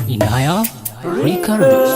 Inaya Records.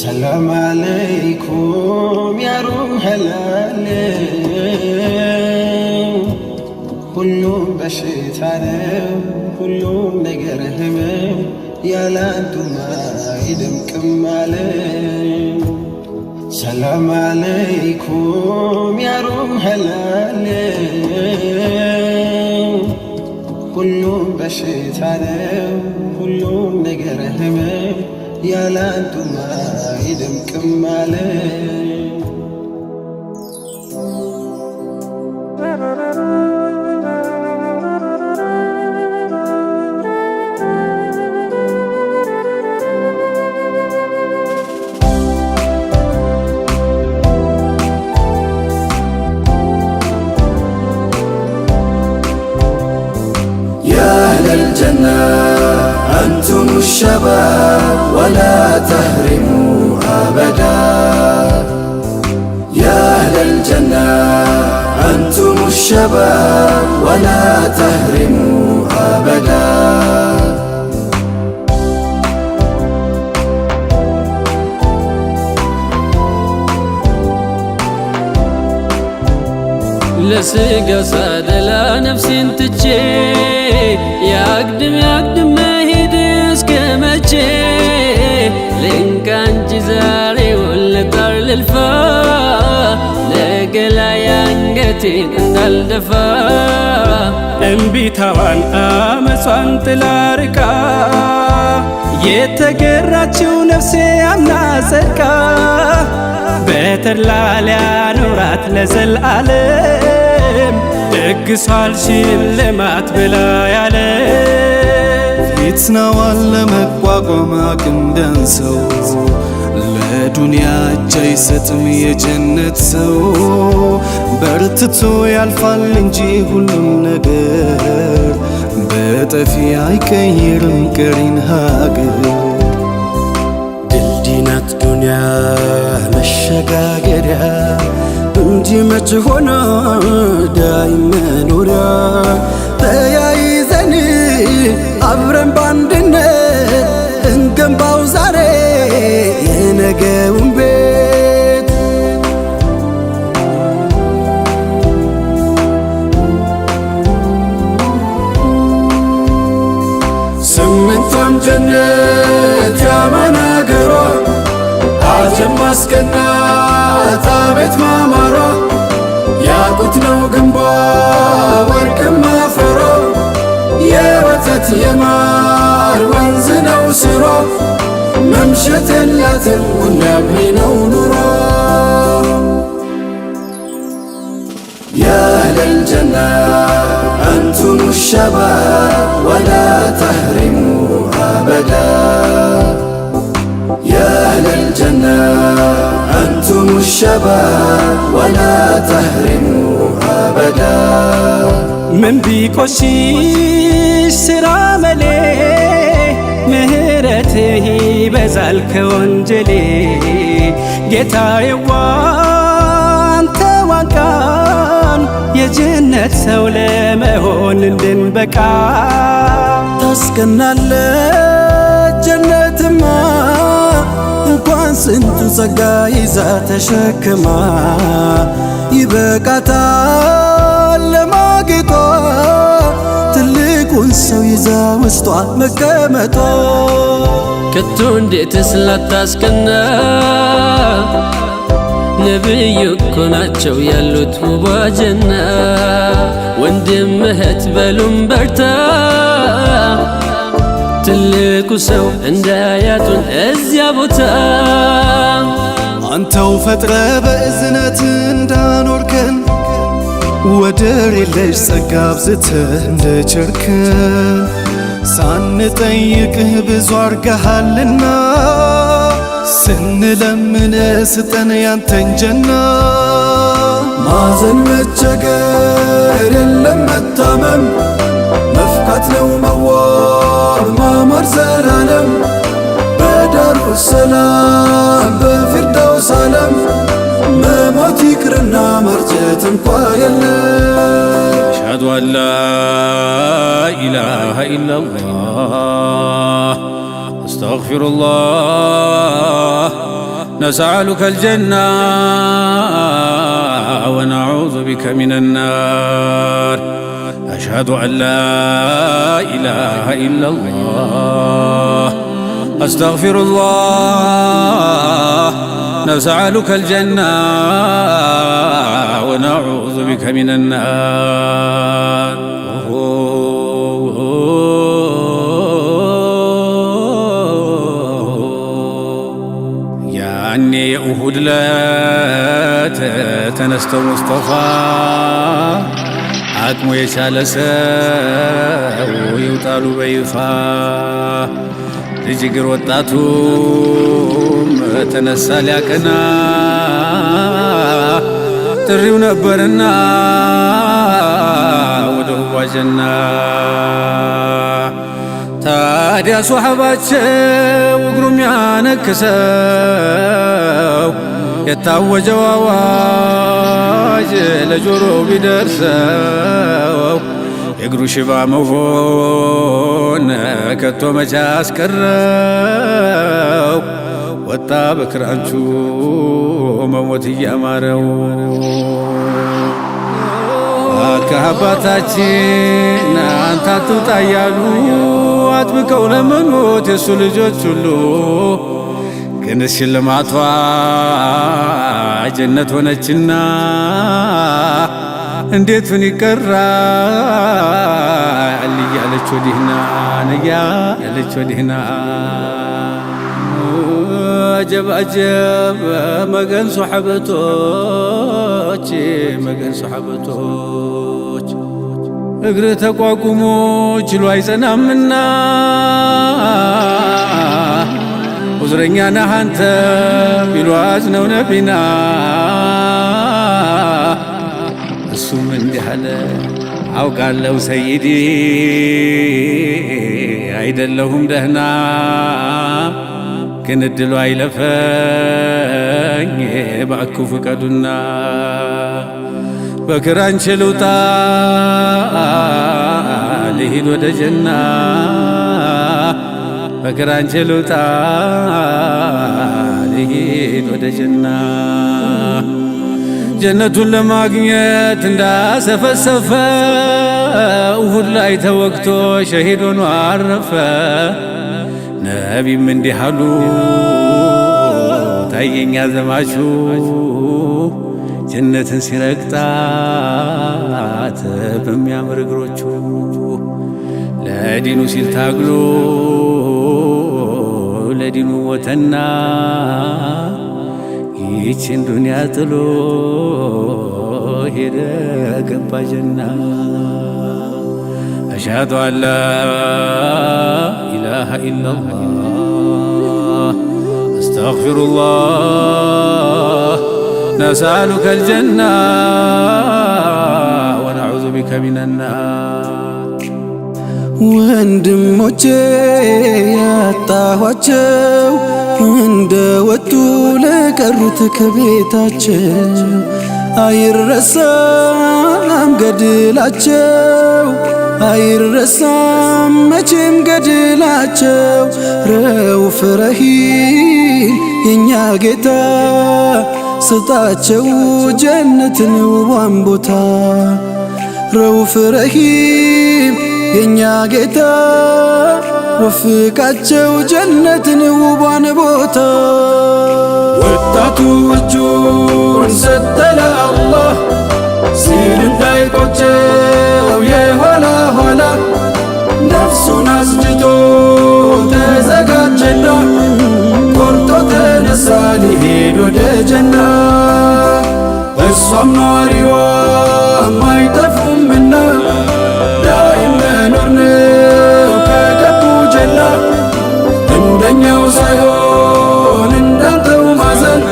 ሰላም አለይኩም ያ ሩህላል ሁሉም በሽታ ነው ሁሉም ነገር ህመም ያላንቱማ አይደምቅም አለ። ሰላም አለይኩም ያ ሩህላል ሁሉም በሽታ ነው ሁሉም ነገር ህመም ያላንቱማ አይደምቅም አለ። يا أهل الجنة أنتم الشباب ولا تهرموا أبدا. يا أهل الجنة أنتم الشباب ولا تهرموا أبدا. لسيقى ساد لا نفسي انتجي يقدم مهيد اسكمتشي لين كان جزاري والطر للفا لقلا ينقتي عند الدفا እንቢታዋን አመጿን ጥላርቃ የተገራችው ነፍሴ አምና ጸድቃ በተድላ ሊያኖራት ለዘላለም ደግሷል ሽልማት ብላ ያለ ፊትናዋን ለመቋቋም አቅም ቢያንሰው ለዱንያ እጅ አይሰጥም የጀነት ሰው በርትቶ ያልፋል እንጂ ሁሉም ነገር በጠፊ አይቀይርም ቀሪን ሀገር። ድልድይ ናት ዱንያ መሸጋገሪያ እንጂ መች ሆነ ዳይም መኖሪያ ተያይዘን አብረን ባንድነት እንገንባው ዛሬ የነገውን ቤት። ስምንቷም ጀነት ያማን አገሯ አጀብ ማስቀናት አቤት ማማሯ ያቁት ነው ግንቧ ወርቅም አፈሯ የወተት የማር ወንዝ ነው ስሯ መምሸት የላትም ሁሌም ነው ኑሯ። يا أهل الجنة أنتم الشباب ولا تهرموا أبدا. يا أهل الجنة أنتم الشباب ولا تهرموا أبدا. من ቢቆሽሽ ስራ መሌ ምህረትህ ይበዛል ከወንጀሌ ጌታዬዋ አንተ ዋንቃን የጀነት ሰው ለመሆን እንድንበቃ። ታስቀናለች ጀነትማ እንኳን ስንቱ ጸጋ ይዛ ተሸክማ ይበቃታል ለማጌጧ ትልቁን ሰው ይዛ ውስጧ መቀመጧ። ከቶ እንዴትስ ላታስቀና ነብዩ እኮ ናቸው ያሉት ውቧ ጀና ወንድም እህት በሉም በርታ ትልቁ ሰው እንዳያጡን እዚያ ቦታ አንተው ፈጥረ በእዝነት እንዳኖርከን ወደር የለሽ ጸጋ አብዝተህ እንደቸርከን ሳንጠይቅህ ብዙ አርገሃልና ስንለምን ስጠን ያንተን ጀና ማዘን መቸገር የለም መታመም መፍካት ነው መዋብ ማማር ዘላለም በዳሩ ሰላም በፊርደውስ ዓለም መሞት ይቅርና መርጀት እንኳ የለም أشهد أن لا إله إلا الله أستغفر الله نسألك الجنة ونعوذ بك من النار أشهد أن لا إله إلا الله أستغفر الله نسألك الجنة ونعوذ بك من النار يعني أهود لا تنست مصطفى عتمو يشال سو يوطالو بيفا لجيجر وطاتوم تنسى لياقنا ጥሪው ነበርና ወደ ዋጀና ታዲያ ሷሐባቸው እግሩም ያነክሰው የታወጀው አዋጅ ለጆሮ ቢደርሰው የእግሩ ሽባ መሆን ከቶ መቻ አስቀረው ወጣ በክራንቹ መሞት እያማረው ከአባታችን አንተ አትውጣ እያሉ አጥብቀው ለመኑት የሱ ልጆች ሁሉ ግን ሽልማቷ ጀነት ሆነችና እንዴት ምን ይቀራል እያለች ወዲህና ነያ ያለች ወዲህና عجب عجب مقن صحبتوች مقن صحبتوች እግር ተቋቁሞ ችሎ አይጸናምና ዑዝረኛ ነህ አንተ ቢሏዝ ነው ነቢና እሱም እንዲህ አለ አውቃለሁ ሰይዲ አይደለሁም ደህና ግን እድሉ አይለፈኝ ባኩ ፍቀዱና በክራንች ልውጣ ልሂድ ወደ ጀና በክራንች ልውጣ ልሂድ ወደ ጀና ጀነቱን ለማግኘት እንዳሰፈሰፈ እሁድ ላይ ተወግቶ ሸሂድ ሆኖ አረፈ ነቢም እንዲህ አሉ ታየኛ ዘማቹ ጀነትን ሲረግጣት በሚያምር እግሮቹ ለዲኑ ሲል ታግሎ ለዲኑ ወተና ይችን ዱንያ ጥሎ ሄደ ገባ ጀና أشهد أن لا إله إلا الله أستغفر الله نسألك الجنة ونعوذ بك من النار ወንድሞቼ ያጣኋቸው እንደ ወጡ ለቀሩት ከቤታቸው አይረሳም ገድላቸው አይረሳም መቼም ገድላቸው ረውፍ ረሂም የኛ ጌታ ስጣቸው ጀነትን ውቧን ቦታ ረውፍ ረሂም የኛ ጌታ ወፍቃቸው ጀነትን ውቧን ቦታ ወጣቱ እጁን ሰጠ ለአላህ ሲል እንዳይቆጨው የኋላ ኋላ ነፍሱን አስጅቶ جنة الصم ناري ما يطفهم منا دائما نورنا وكاكبو جنة عندنا وصيون عندنا ومازن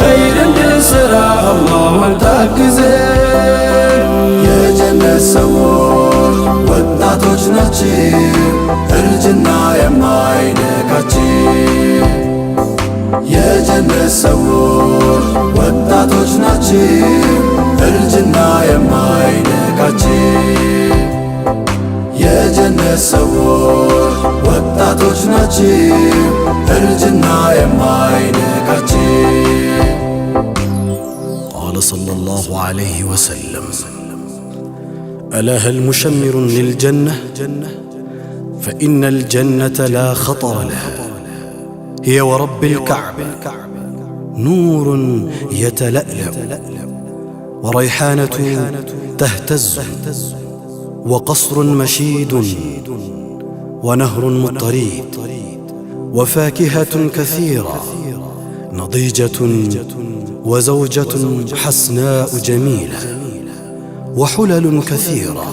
خير السرا الله والتاكزين يا جنة سوور ወጣቶች ናችሁ እርጅና የማይነካችሁ የጀነት ሰዎች ወጣቶች ናችሁ እርጅና የማይነካችሁ የጀነት ሰዎች ወጣቶች ናችሁ እርጅና የማይነካችሁ قال صلى الله عليه وسلم ألا هل مشمر للجنة فإن الجنة لا خطر لها هي ورب الكعبة نور يتلألأ وريحانة تهتز وقصر مشيد ونهر مطريد وفاكهة كثيرة نضيجة وزوجة حسناء جميلة وحلل كثيرة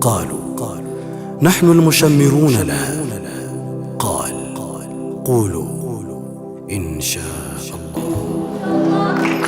قالوا نحن المشمرون لها قال قولوا إن شاء الله